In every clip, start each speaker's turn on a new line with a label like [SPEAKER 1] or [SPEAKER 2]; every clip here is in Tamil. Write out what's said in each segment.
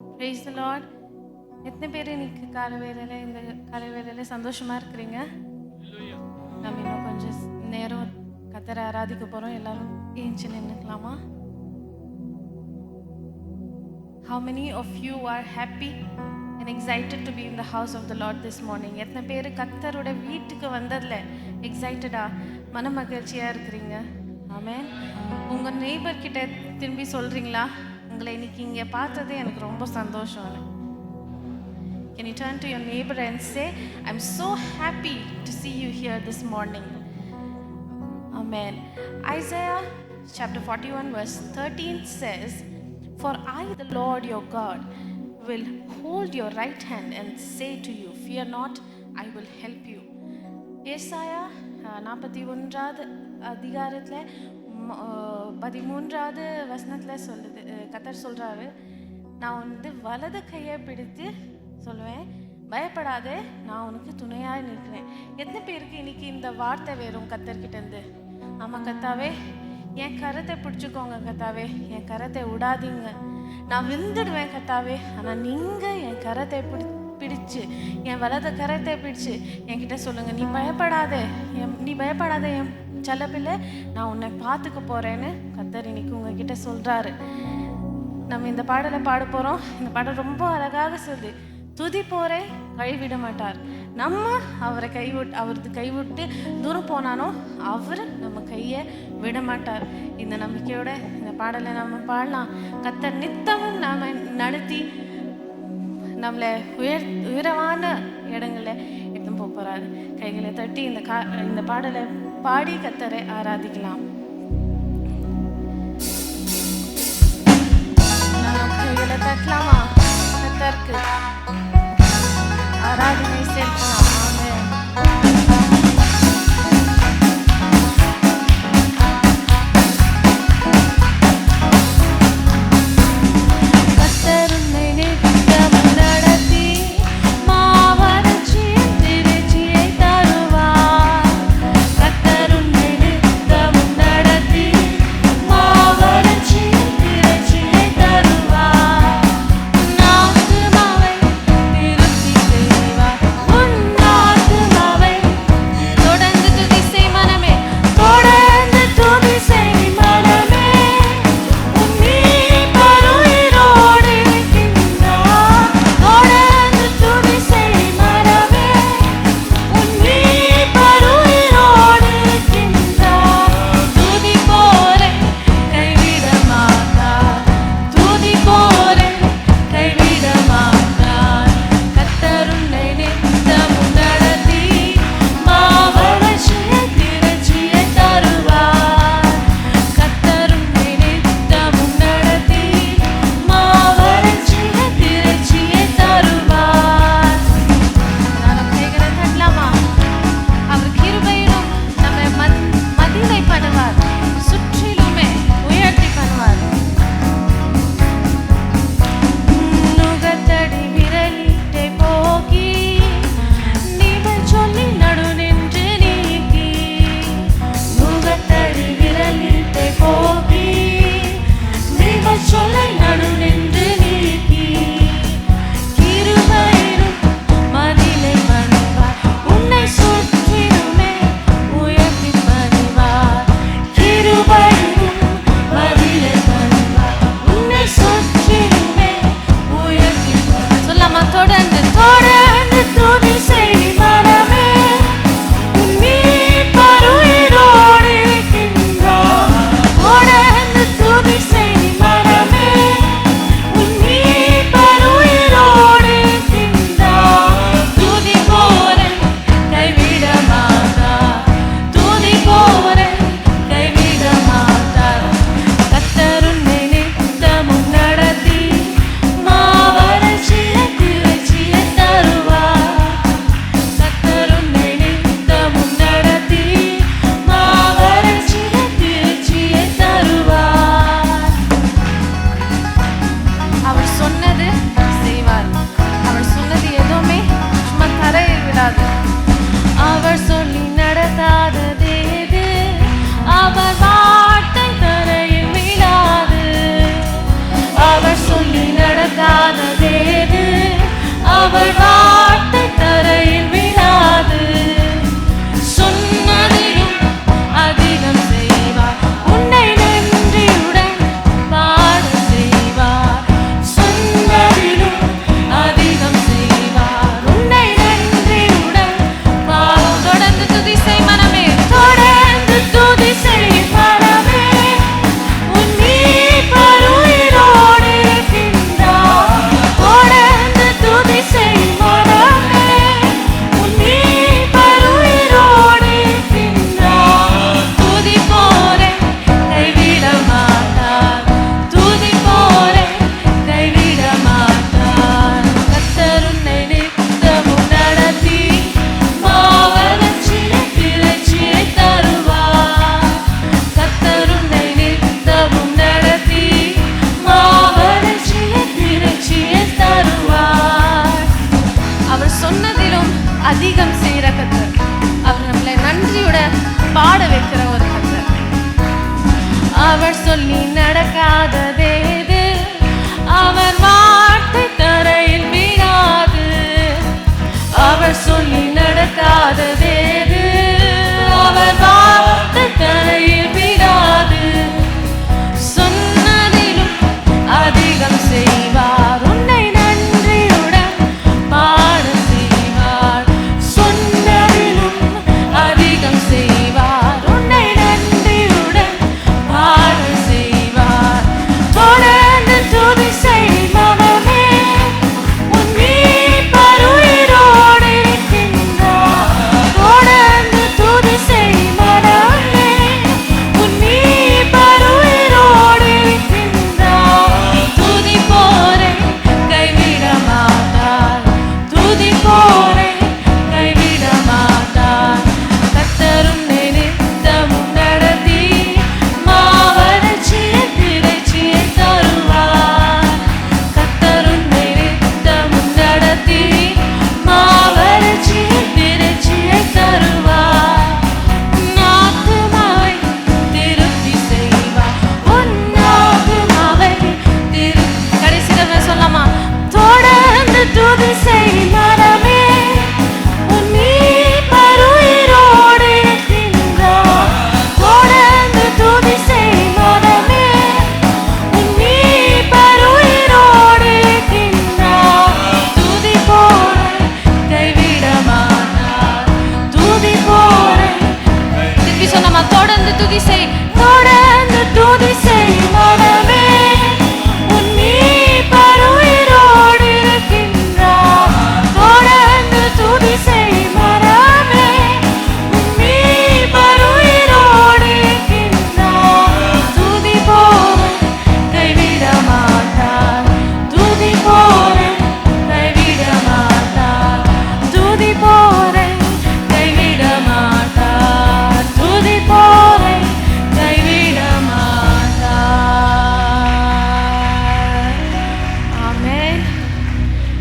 [SPEAKER 1] Praise the Lord. எத்தனை பேர் இன்னைக்கு இந்த காலை வேளையில் சந்தோஷமாக இருக்கிறீங்க? நம்ம இன்னும் கொஞ்சம் நேரம் கர்த்தரை ஆராதிக்க போகிறோம். எல்லாரும் ஏஞ்சி நின்றுக்கலாமா? How many of you are happy and excited to be in the house of the Lord this morning? எத்தனை பேர் கர்த்தரோட வீட்டுக்கு வந்ததில் எக்ஸைட்டடாக மன மகிழ்ச்சியாக இருக்கிறீங்க? ஆமென். உங்கள் நெய்பர் கிட்ட திரும்பி சொல்கிறீங்களா, உங்களை இன்னைக்கு இங்கே பார்த்தது எனக்கு ரொம்ப சந்தோஷம்? Can you turn to your neighbor and say, I'm so happy to see you here this morning. Amen. Isaiah chapter 41 verse 13 says, For I, the Lord your God, will hold your right hand and say to you, Fear not, I will help you. ஏசாயா 41வது அதிகாரத்தில் 13வது வசனத்தில் சொல்லுது, கர்த்தர் சொல்கிறாரு, நான் வலது கையை பிடித்து சொல்லுவேன், பயப்படாதே, நான் உனக்கு துணையாக நிற்கிறேன். எத்தனை பேருக்கு இன்னைக்கு இந்த வார்த்தை வேறும் கர்த்தர்கிட்டேருந்து? ஆமாம் கர்த்தாவே, என் கரத்தை பிடிச்சிக்கோங்க கர்த்தாவே, என் கரத்தை விடாதீங்க, நான் விழுந்துடுவேன் கர்த்தாவே, ஆனால் நீங்கள் என் கரத்தை பிடிச்சு, என் வலது கரத்தை பிடிச்சு என்கிட்ட சொல்லுங்கள், நீ பயப்படாதே என் செல்ல பிள்ளை, நான் உன்னை பார்த்துக்க போகிறேன்னு கர்த்தர் இன்னைக்கு உங்ககிட்ட சொல்கிறாரு. நம்ம இந்த பாடலை பாட போகிறோம். இந்த பாடல் ரொம்ப அழகாக சொல்லுது, துதி போரை கைவிட மாட்டார். நம்ம அவரது கைவிட்டு தூரம் போனானோ அவர் நம்ம கையை விட மாட்டார். இந்த நம்பிக்கையோட இந்த பாடலை நம்ம பாடலாம். கர்த்தர் நித்தமும் நாம் நடத்தி நம்மளை உயரமான இடங்களில் எடுத்து போகிறாரு. கைகளை தட்டி இந்த பாடலை பாடி கர்த்தரை ஆராதிக்கலாம். கைகளை தட்டலாமா? கர்த்தருக்கு ஆராதனை செலுத்தலாம்.
[SPEAKER 2] உன்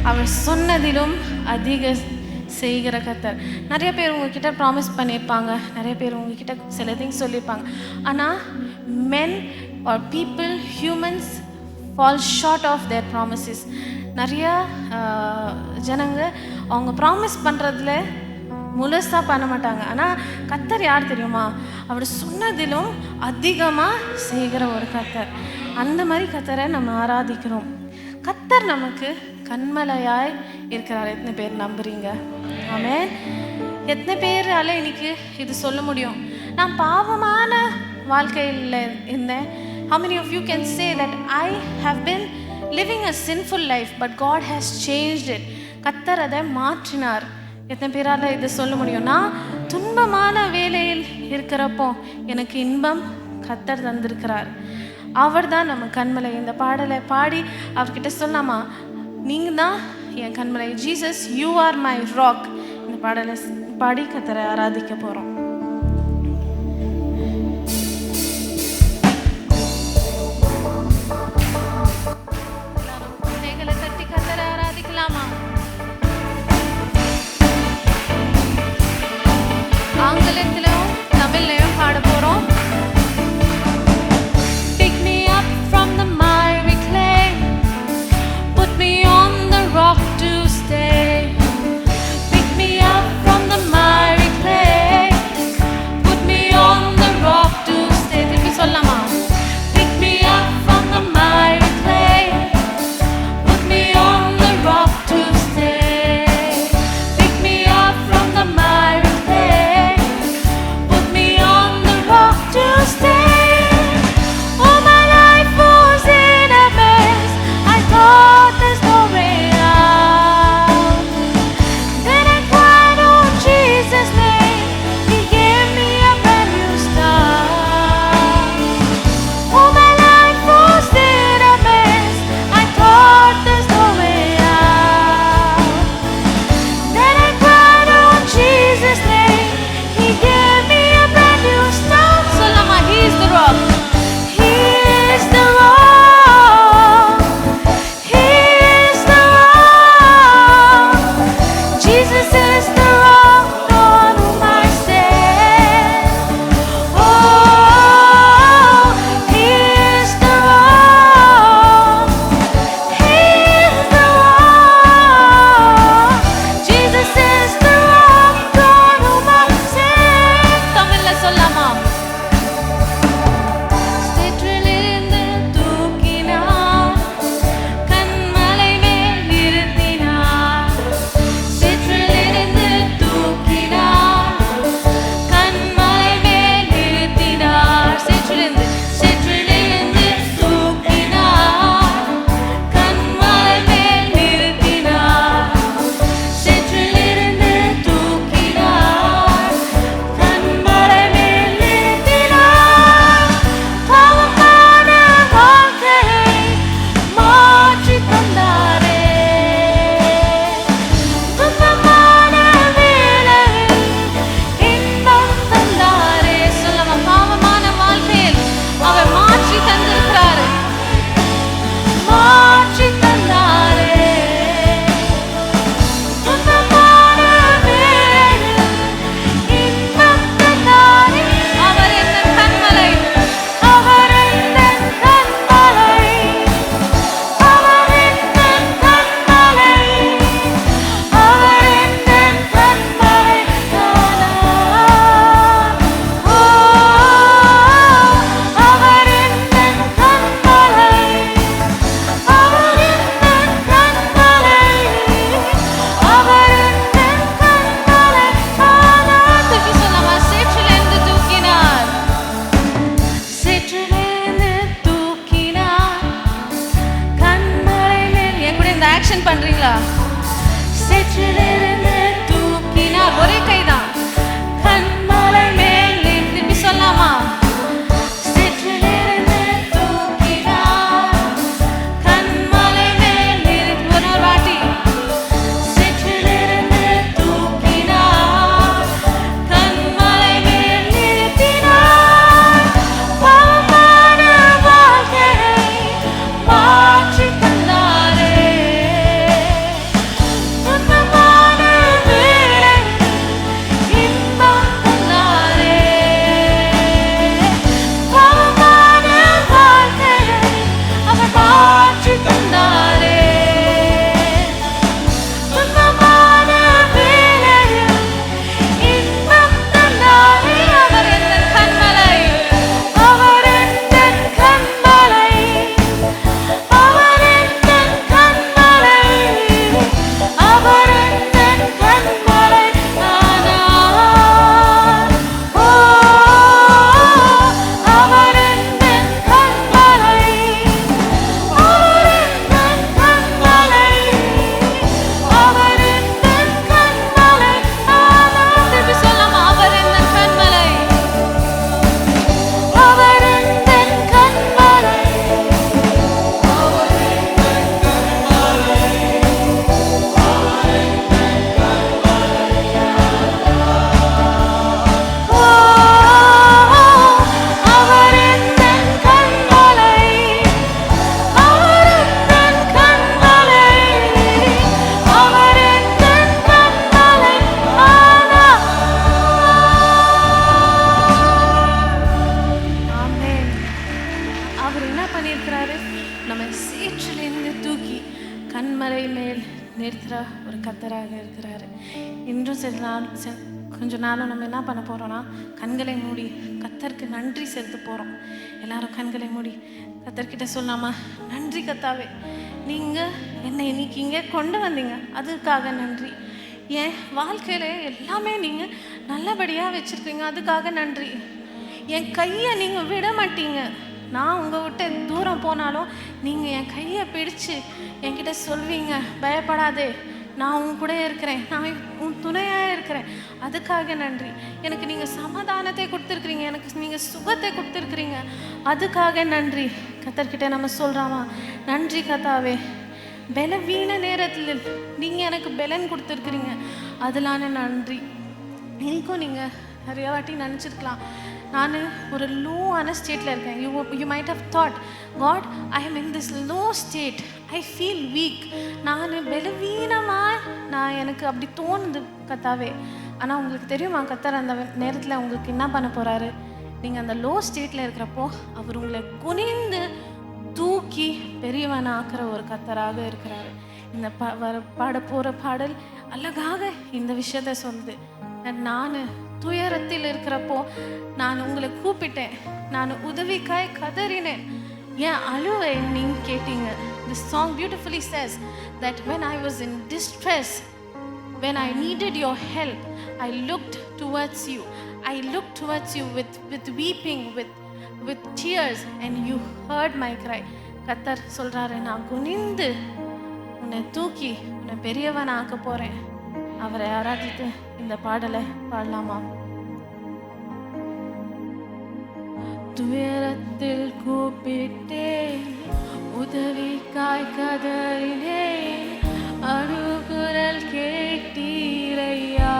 [SPEAKER 1] அவர் சொன்னதிலும் அதிக செய்கிற கர்த்தர். நிறைய பேர் உங்ககிட்ட ப்ராமிஸ் பண்ணியிருப்பாங்க, நிறைய பேர் உங்ககிட்ட சில திங்ஸ் சொல்லியிருப்பாங்க. ஆனால் men or people, humans fall short of their promises. நிறையா ஜனங்க அவங்க ப்ராமிஸ் பண்ணுறதுல முழுசாக பண்ண மாட்டாங்க. ஆனால் கர்த்தர் யார் தெரியுமா? அவர் சொன்னதிலும் அதிகமாக செய்கிற ஒரு கர்த்தர். அந்த மாதிரி கர்த்தரை நம்ம ஆராதிக்கிறோம். கர்த்தர் நமக்கு கண்மலையாய் இருக்கிறார். எத்தனை பேர் நம்புறீங்க? ஆமென். எத்தனை பேரால இன்னைக்கு இது சொல்ல முடியும்? நான் பாவமான வாழ்க்கையில் இருந்தேன். How many of you can say that I have been living a sinful life but God has changed it? கர்த்தர் அதை மாற்றினார். எத்தனை பேரால இது சொல்ல முடியும்? நான் துன்பமான வேலையில் இருக்கிறப்போ எனக்கு இன்பம் கர்த்தர் தந்திருக்கிறார். அவர் தான் நம்ம கண்மலை. இந்த பாடலை பாடி அவர்கிட்ட சொல்லாமா, நீங்கள் தான் என் கண்மலை. Jesus, you are my rock. இந்த பாடலை பாடி கர்த்தரை ஆராதிக்க போகிறோம். கைகளை தட்டி கர்த்தரை ஆராதிக்கலாமா? ஆங்கிலத்திலும் தமிழ்லையும் பாட போகிறோம். பண்றீங்களா? சேற்றிலிருந்து தூக்கினார். ஒரே கைதான். கண்மலை மேல் திருப்பி சொல்லாமா? சேற்றிலிருந்து தூக்கினார். கண்மலை மேல் ஒரு வாட்டி. சேற்றிலிருந்து தூக்கினார். கண்மலை மேல் நிறுத்தினார். பாவமான வாழ்க்கையை மாற்றி தந்தாரே. நிறுத்துகிற ஒரு கர்த்தராக இருக்கிறாரு. இன்றும் சில நாள் கொஞ்ச நாளும் நம்ம என்ன பண்ண போகிறோன்னா, கண்களை மூடி கர்த்தருக்கு நன்றி செலுத்த போகிறோம். எல்லாரும் கண்களை மூடி கர்த்தர்கிட்ட சொல்லாமா, நன்றி கர்த்தாவே, நீங்கள் என்னை இன்னைக்கு இங்கே கொண்டு வந்தீங்க, அதுக்காக நன்றி. என் வாழ்க்கையில் எல்லாமே நீங்கள் நல்லபடியாக வச்சுருக்கீங்க, அதுக்காக நன்றி. என் கையை நீங்கள் விட மாட்டீங்க. நான் உங்கள் விட்டு தூரம் போனாலும் நீங்கள் என் கையை பிடிச்சு என்கிட்ட சொல்வீங்க, பயப்படாதே, நான் உன் கூட இருக்கிறேன், நான் உன் துணையாக இருக்கிறேன், அதுக்காக நன்றி. எனக்கு நீங்கள் சமாதானத்தை கொடுத்துருக்குறீங்க, எனக்கு நீங்கள் சுகத்தை கொடுத்துருக்குறீங்க, அதுக்காக நன்றி. கர்த்தர்கிட்ட நம்ம சொல்கிறாமா, நன்றி கர்த்தாவே, பலவீன நேரத்தில் நீங்கள் எனக்கு பலன் கொடுத்துருக்குறீங்க, அதனால நன்றி. எனக்கும் நீங்கள் நிறைய வாட்டி நினச்சிருக்கலாம், நான் ஒரு லோவான ஸ்டேட்டில் இருக்கேன். You might have thought, God, I am in this low state, I feel weak, நான் பலவீனமாக எனக்கு அப்படி தோணுது கர்த்தாவே. ஆனால் உங்களுக்கு தெரியுமா, கர்த்தர் அந்த நேரத்தில் உங்களுக்கு என்ன பண்ண போகிறாரு? நீங்கள் அந்த லோ ஸ்டேட்டில் இருக்கிறப்போ அவர் உங்களை குனிந்து தூக்கி பெரியவனை ஆக்கிற ஒரு கர்த்தராக இருக்கிறாரு. இந்த பாட போகிற பாடல் அழகாக இந்த விஷயத்த சொல்லுது. நான் துயரத்தில் இருக்கிறப்போ நான் உங்களை கூப்பிட்டேன், நான் உதவிக்காய் கதறினேன், என் அழுவை நீங்கள் கேட்டீங்க. This song beautifully says that when I was in distress, when I needed your help, I looked towards you. I looked towards you with weeping, with tears, and you heard my cry. கர்த்தர் சொல்றாரு, நான் குனிந்து உன்னை தூக்கி உன்னை பெரியவன் ஆக்க போறேன். அவரை ஆராதித்து இந்த பாடலை பாடலாமா? துயரத்தில் கூப்பிட்டேன், உதவிக்காய் கதறினேன், அழுகுரல் கேட்டீரையா.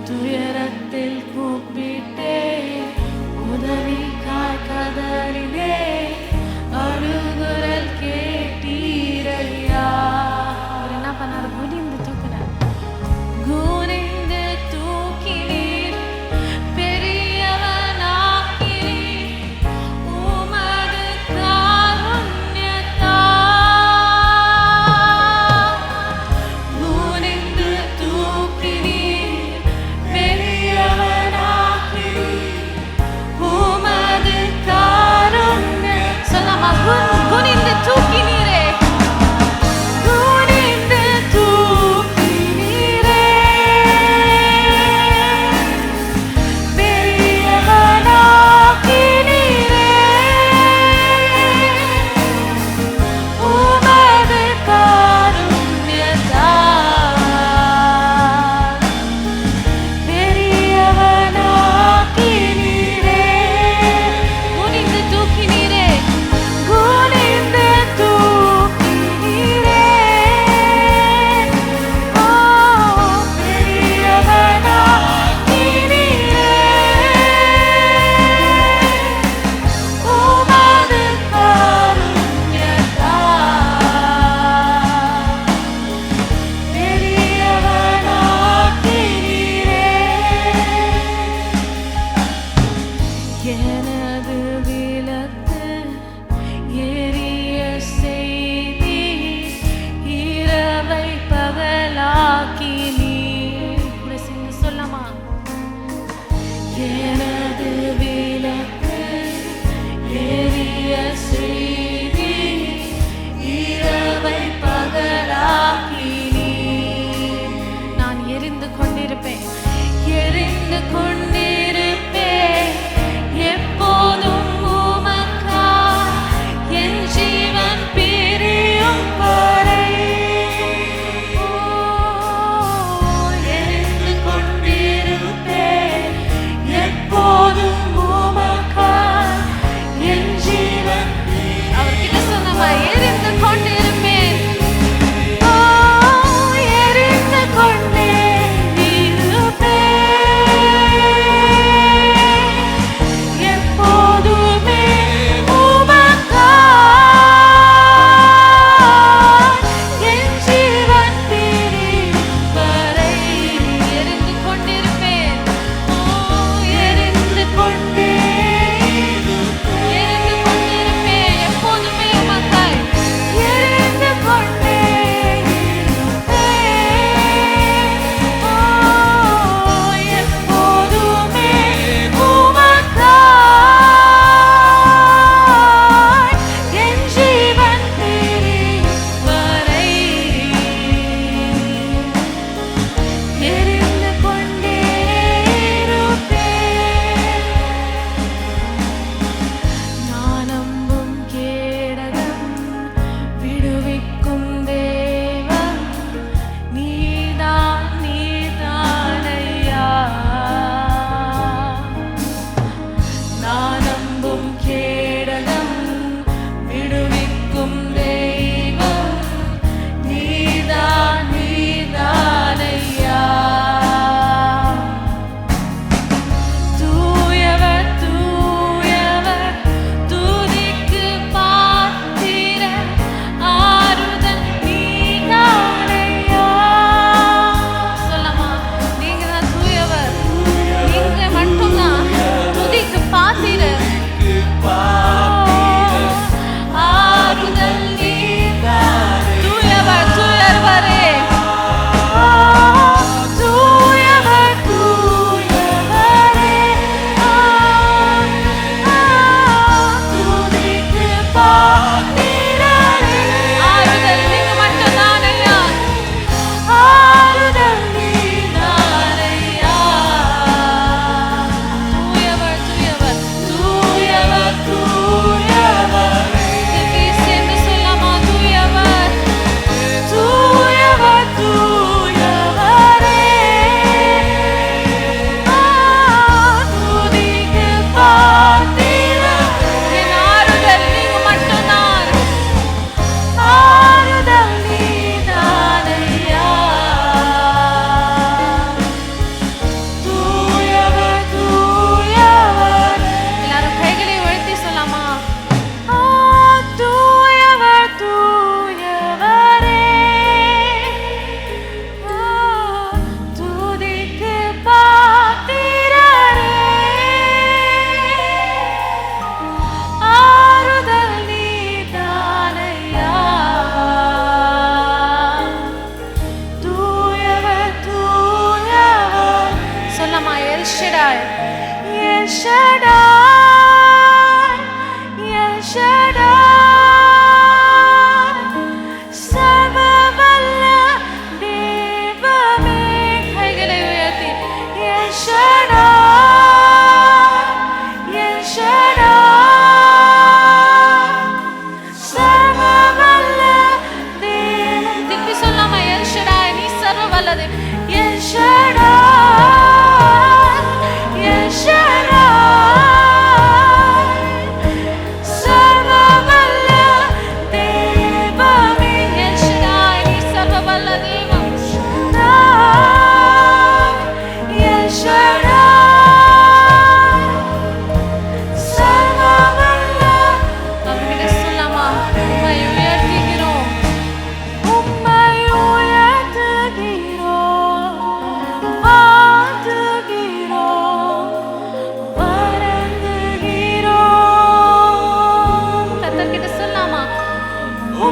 [SPEAKER 1] துயரத்தில் கூப்பிட்டேன், உதவிக்காய் கதறினேன், அழுகுரல் கேட்டீரையா. அவர் என்ன பண்ணாரு? குனிந்து தூக்கினார். குனிந்து தூக்கினீர், பெரியவனாக்கினீர், உமது காருண்யத்தால்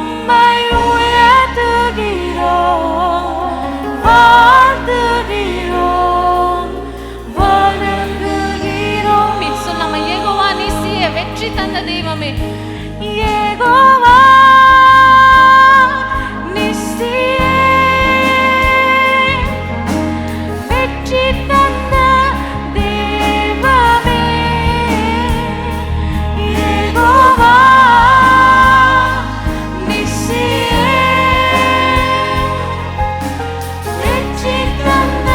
[SPEAKER 1] உம்மை உயர்த்துகிறோம், வாழ்த்துகிறோம், வணங்குகிறோம். சொல்லாம யெகோவா நீசியே, வெற்றி தந்த தெய்வமே, யெகோவா நீசியே, வெற்றி தந்த தெய்வமே, யெகோவா நீசியே, வெற்றி தந்த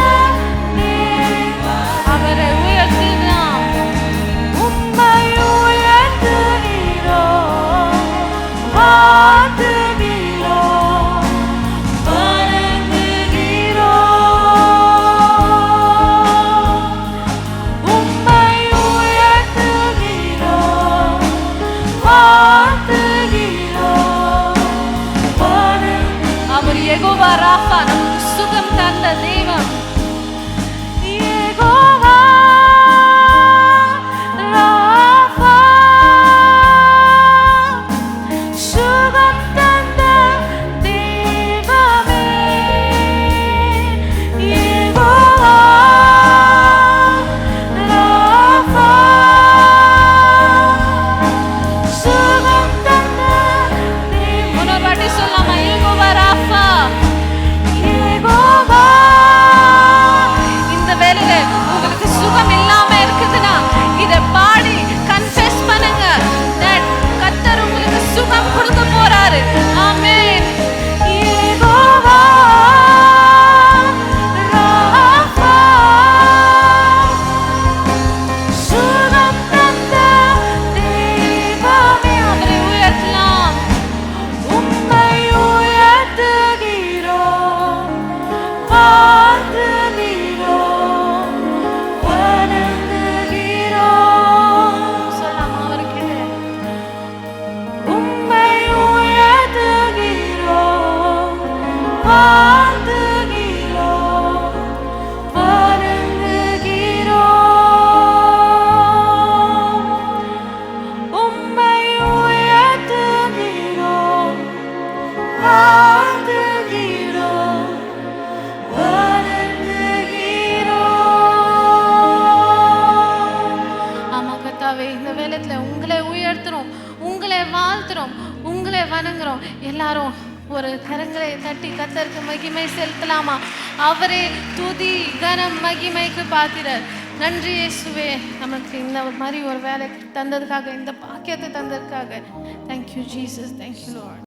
[SPEAKER 1] தெய்வமே. அவரை உயர்த்துகிறோம், உம்மை உயர்த்துகிறோம், வாழ்த்துகிறோம், வணங்குகிறோம். உம்மை உயர்த்துகிறோம், வாழ்த்துகிறோம், வணங்குகிறோம். அவர் யெகோவா ராஃபா, நமக்கு சுகம் தந்த தெய்வம். யெகோவா ராஃபா, சுகம் தந்த தெய்வமே, யெகோவா ராஃபா, சுகம் தந்த தெய்வமே. இன்னொரு வாட்டி சொல்லாமா? யெகோவா ராஃபா, யெகோவா. இந்த வேளையில உங்களுக்கு சுகம் இல்லாம இருக்குதுன்னா இத பாடி கன்ஃபெஸ் பண்ணுங்க. கர்த்தர் உங்களுக்கு சுகம் கொடுக்க போறாரு. ஆமென். யெகோவா ராஃபா, சுகம் தந்த தெய்வமே. அவரை உயர்த்தலாம். உம்மை உயர்த்துகிறோம், வாழ்த்துகிறோம், வணங்குகிறோம். சொல்லாமா அவருக்கு? உம்மை உயர்த்துகிறோம், வாழ்த்துகிறோம், வணங்குகிறோம். உம்மை உயர்த்துகிறோம், வாழ்த்துகிறோம், வணங்குகிறோம். ஆமா கர்த்தாவே, இந்த வேளையில உங்களை உயர்த்துறோம், உங்களை வாழ்த்துறோம், உங்களை வணங்குறோம். எல்லாரும் ஒரு கரங்களை தட்டி கர்த்தருக்கு மகிமை செலுத்தலாமா? அவரே துதி கனம் மகிமைக்கு பாத்திரர். நன்றி இயேசுவே, நமக்கு இந்த மாதிரி ஒரு வேலை தந்ததுக்காக, இந்த பாக்கியத்தை தந்ததுக்காக. Thank you Jesus, thank you Lord.